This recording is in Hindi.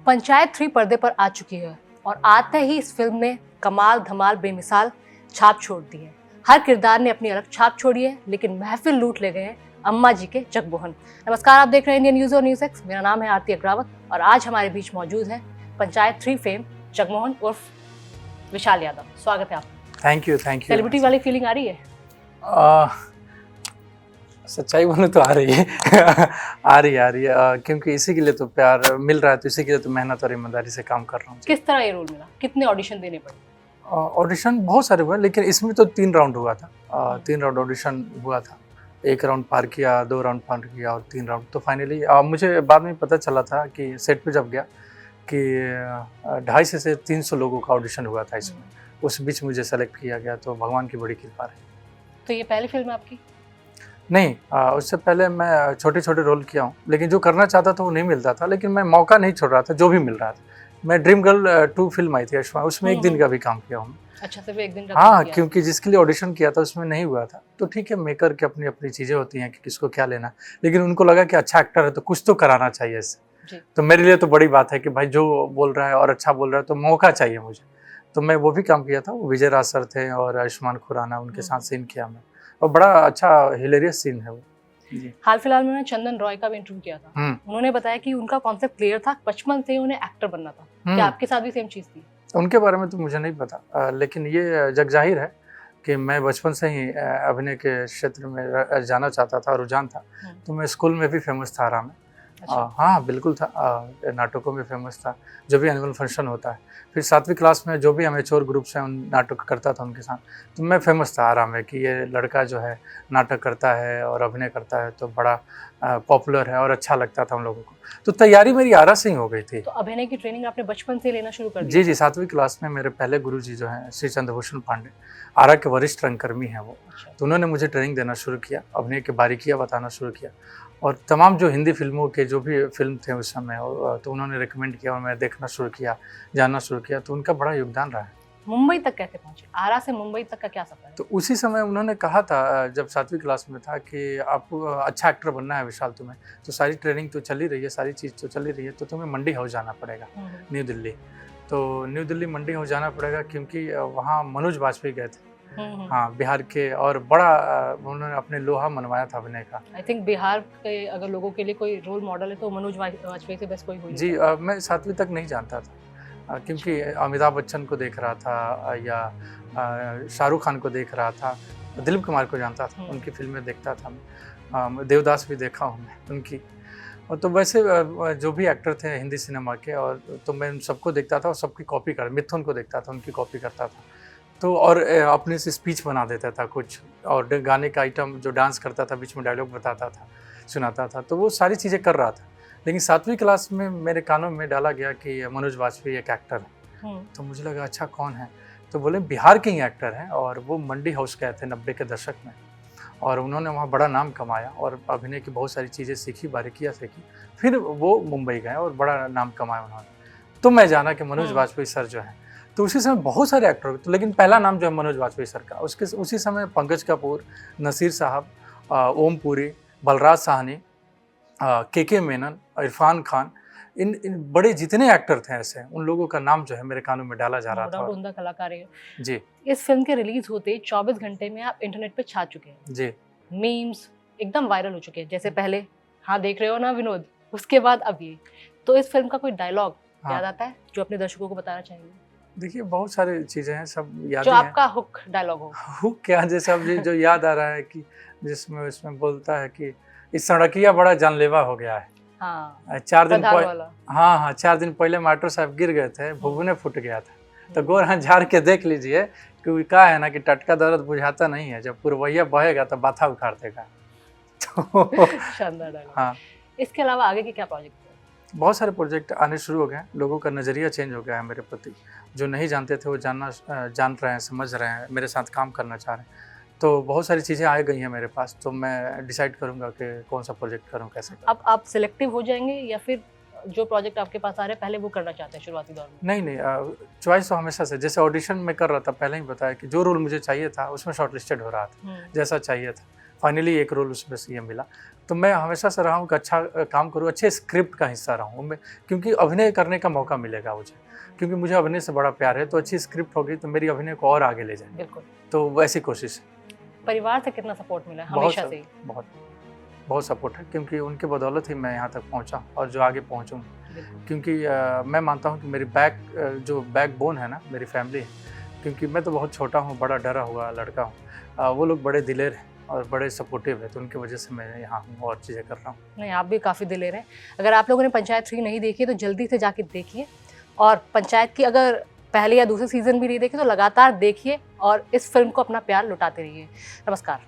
पंचायत 3 पर्दे पर आ चुकी है और आते ही इस फिल्म ने कमाल धमाल बेमिसाल छाप छोड़ दी है। हर किरदार ने अपनी अलग छाप छोड़ी है, लेकिन महफिल लूट ले गए हैं अम्मा जी के जगमोहन। नमस्कार, आप देख रहे हैं इंडियन न्यूज और न्यूज एक्स। मेरा नाम है आरती अग्रावत और आज हमारे बीच मौजूद है पंचायत 3 फेम जगमोहन उर्फ विशाल यादव। स्वागत है आपका। Thank you. सेलिब्रिटी वाली फीलिंग आ रही है? सच्चाई बोले तो आ रही है आ रही है क्योंकि इसी के लिए तो प्यार मिल रहा है, तो इसी के लिए तो मेहनत और ईमानदारी से काम कर रहा हूँ। किस तरह ये रोल मिला? कितने ऑडिशन देने पड़े? ऑडिशन बहुत सारे हुए, लेकिन इसमें तो 3 राउंड हुआ था। 3 राउंड ऑडिशन हुआ था। 1 राउंड पार किया, 2 राउंड पार किया और 3 राउंड। तो फाइनली मुझे बाद में पता चला था कि सेट पे जब गया कि 250 से 300 लोगों का ऑडिशन हुआ था इसमें। उस बीच मुझे सेलेक्ट किया गया, तो भगवान की बड़ी कृपा रही। तो ये पहली फिल्म है आपकी? नहीं, उससे पहले मैं छोटे छोटे रोल किया हूँ, लेकिन जो करना चाहता था वो नहीं मिलता था। लेकिन मैं मौका नहीं छोड़ रहा था, जो भी मिल रहा था। मैं ड्रीम गर्ल 2 फिल्म आई थी आयुष्मान, उसमें 1 दिन का भी काम किया हूँ। अच्छा, सिर्फ 1 दिन का? हाँ, क्योंकि जिसके लिए ऑडिशन किया था उसमें नहीं हुआ था। तो ठीक है, मेकर की अपनी अपनी चीज़ें होती हैं कि किसको क्या लेना, लेकिन उनको लगा कि अच्छा एक्टर है तो कुछ तो कराना चाहिए इससे। तो मेरे लिए तो बड़ी बात है कि भाई जो बोल रहा है और अच्छा बोल रहा है तो मौका चाहिए मुझे। तो मैं वो भी काम किया था। वो विजय राज सर थे और आयुष्मान खुराना, उनके साथ सीन किया मैं, और बड़ा अच्छा हिलेरियस सीन है वो। हाल फिलहाल में चंदन रॉय का भी इंटरव्यू किया था। उन्होंने बताया कि उनका कॉन्सेप्ट क्लियर था, बचपन से उन्हें एक्टर बनना था। क्या आपके साथ भी सेम चीज थी? उनके बारे में तो मुझे नहीं पता, लेकिन ये जग जाहिर है कि मैं बचपन से ही अभिनय के क्षेत्र में जाना चाहता था, रुझान था। तो मैं स्कूल में भी फेमस था आराम में। अच्छा। हाँ बिल्कुल था। नाटकों में फेमस था, जो भी एनुअल फंक्शन होता है। फिर 7वीं क्लास में जो भी अमेच्योर ग्रुप्स हैं उन नाटक करता था उनके साथ, तो मैं फेमस था आराम में कि ये लड़का जो है नाटक करता है और अभिनय करता है, तो बड़ा पॉपुलर है और अच्छा लगता था उन लोगों को। तो तैयारी मेरी आरा से ही हो गई थी। तो अभिनय की ट्रेनिंग आपने बचपन से लेना शुरू कर दी? जी, 7वीं क्लास में मेरे पहले गुरुजी जो हैं श्री चंद्रभूषण पांडे, आरा के वरिष्ठ रंगकर्मी हैं वो। अच्छा। तो उन्होंने मुझे ट्रेनिंग देना शुरू किया, अभिनय की बारीकियाँ बताना शुरू किया, और तमाम जो हिंदी फिल्मों के जो भी फिल्म थे उस समय, तो उन्होंने रिकमेंड किया और मैं देखना शुरू किया, जानना शुरू किया। तो उनका बड़ा योगदान रहा है। मुंबई तक कैसे पहुंचे? आरा से मुंबई तक का क्या सफर है? तो उसी समय उन्होंने कहा था, जब 7वीं क्लास में था, कि आपको अच्छा एक्टर बनना है विशाल तुम्हें, तो सारी ट्रेनिंग तो चल ही रही है, सारी चीज़ तो चल ही रही है, तो तुम्हें मंडी हाउस जाना पड़ेगा, न्यू दिल्ली। तो न्यू दिल्ली मंडी हाउस जाना पड़ेगा, क्योंकि वहाँ मनोज वाजपेयी गए थे। हाँ, बिहार के, और बड़ा उन्होंने अपने लोहा मनवाया था अभिनय का। आई थिंक बिहार के अगर लोगों के लिए कोई रोल मॉडल है तो मनोज वाजपेयी से बेस्ट कोई हो। जी, मैं 7वीं तक नहीं जानता था, क्योंकि अमिताभ बच्चन को देख रहा था या शाहरुख खान को देख रहा था, दिलीप कुमार को जानता था, उनकी फिल्में देखता था मैं। देवदास भी देखा हूँ मैं उनकी। और तो वैसे जो भी एक्टर थे हिंदी सिनेमा के, और तो मैं उन सबको देखता था और सबकी कॉपी कर, मिथुन को देखता था, उनकी कॉपी करता था। तो और अपने से स्पीच बना देता था कुछ, और गाने का आइटम जो डांस करता था, बीच में डायलॉग बताता था, सुनाता था, तो वो सारी चीज़ें कर रहा था। लेकिन 7वीं क्लास में मेरे कानों में डाला गया कि मनोज वाजपेयी एक एक्टर है। तो मुझे लगा अच्छा कौन है, तो बोले बिहार के ही एक्टर हैं, और वो मंडी हाउस गए थे 90 के दशक में, और उन्होंने वहाँ बड़ा नाम कमाया और अभिनय की बहुत सारी चीज़ें सीखी, बारीकियाँ सीखी। फिर वो मुंबई गए और बड़ा नाम कमाया उन्होंने। तो मैं जाना कि मनोज वाजपेयी सर जो हैं, तो उसी समय बहुत सारे एक्टर, तो लेकिन पहला नाम जो है मनोज वाजपेयी सर का। उसी समय पंकज कपूर, नसीर साहब, ओम पुरी, बलराज साहनी, के मेनन, इरफान खान, इन बड़े जितने एक्टर थे ऐसे, उन लोगों का नाम जो है मेरे कानों में डाला जा रहा था। उम्दा कलाकार है जी। इस फिल्म के रिलीज होते 24 घंटे में आप इंटरनेट पे छा चुके हैं। जी। मीम्स एकदम वायरल हो चुके हैं, जैसे पहले हाँ देख रहे हो ना विनोद, उसके बाद अब ये। तो इस फिल्म का कोई डायलॉग याद आता है जो अपने दर्शकों को बताना चाहेंगे? देखिए, बहुत सारी चीज़ें हैं, सब याद जो आपका हुक डायलॉग हो। हुक क्या, जैसे अब जो याद आ रहा है कि जिसमें उसमें बोलता है कि इस सड़किया बड़ा जानलेवा हो गया है। हाँ, 4 दिन पहले, हाँ 4 दिन पहले मास्टर साहब गिर गए थे, भुगने फूट गया था, तो गोर हाथ झाड़ के देख लीजिए, क्योंकि क्या है ना कि टटका दर्द बुझाता नहीं है, जब पुरवैया बहेगा तो बाथा उखाड़ देगा। तो शानदार डायलॉग। हाँ, इसके अलावा आगे के क्या प्रोजेक्ट? बहुत सारे प्रोजेक्ट आने शुरू हो गए हैं, लोगों का नज़रिया चेंज हो गया है मेरे प्रति। जो नहीं जानते थे वो जान रहे हैं, समझ रहे हैं, मेरे साथ काम करना चाह रहे हैं। तो बहुत सारी चीज़ें आ गई हैं मेरे पास, तो मैं डिसाइड करूँगा कि कौन सा प्रोजेक्ट करूँ, कैसे करूँ। अब आप सिलेक्टिव हो जाएंगे या फिर जो प्रोजेक्ट आपके पास आ रहे हैं पहले वो करना चाहते हैं शुरुआती दौर में? नहीं, चॉइस तो हमेशा से, जैसे ऑडिशन में कर रहा था, पहले ही बताया कि जो रोल मुझे चाहिए था उसमें शॉर्ट लिस्टेड हो रहा था, जैसा चाहिए था, फाइनली एक रोल उसमें से ये मिला। तो मैं हमेशा से रहा हूँ कि अच्छा काम करूँ, अच्छे स्क्रिप्ट का हिस्सा रहा हूँ मैं, क्योंकि अभिनय करने का मौका मिलेगा मुझे, क्योंकि मुझे अभिनय से बड़ा प्यार है। तो अच्छी स्क्रिप्ट होगी तो मेरी अभिनय को और आगे ले जाएंगे। बिल्कुल। तो वैसी कोशिश है। परिवार से कितना सपोर्ट मिला है बहुत हमेशा सब- से ही? बहुत बहुत सपोर्ट है, क्योंकि उनके बदौलत ही मैं यहाँ तक पहुँचा और जो आगे पहुँचूँ। बिल्कुल। क्योंकि मैं मानता हूँ कि मेरी जो बैकबोन है ना, मेरी फैमिली है। क्योंकि मैं तो बहुत छोटा हूँ, बड़ा डरा हुआ लड़का हूँ। वो लोग बड़े दिलेर हैं और बड़े सपोर्टिव है, तो उनकी वजह से मैं यहाँ हूँ और चीज़ें कर रहा हूँ। नहीं, आप भी काफ़ी दिलेर हैं। अगर आप लोगों ने पंचायत 3 नहीं देखी है तो जल्दी से जाके देखिए, और पंचायत की अगर पहले या दूसरे सीजन भी नहीं देखे तो लगातार देखिए और इस फिल्म को अपना प्यार लुटाते रहिए। नमस्कार।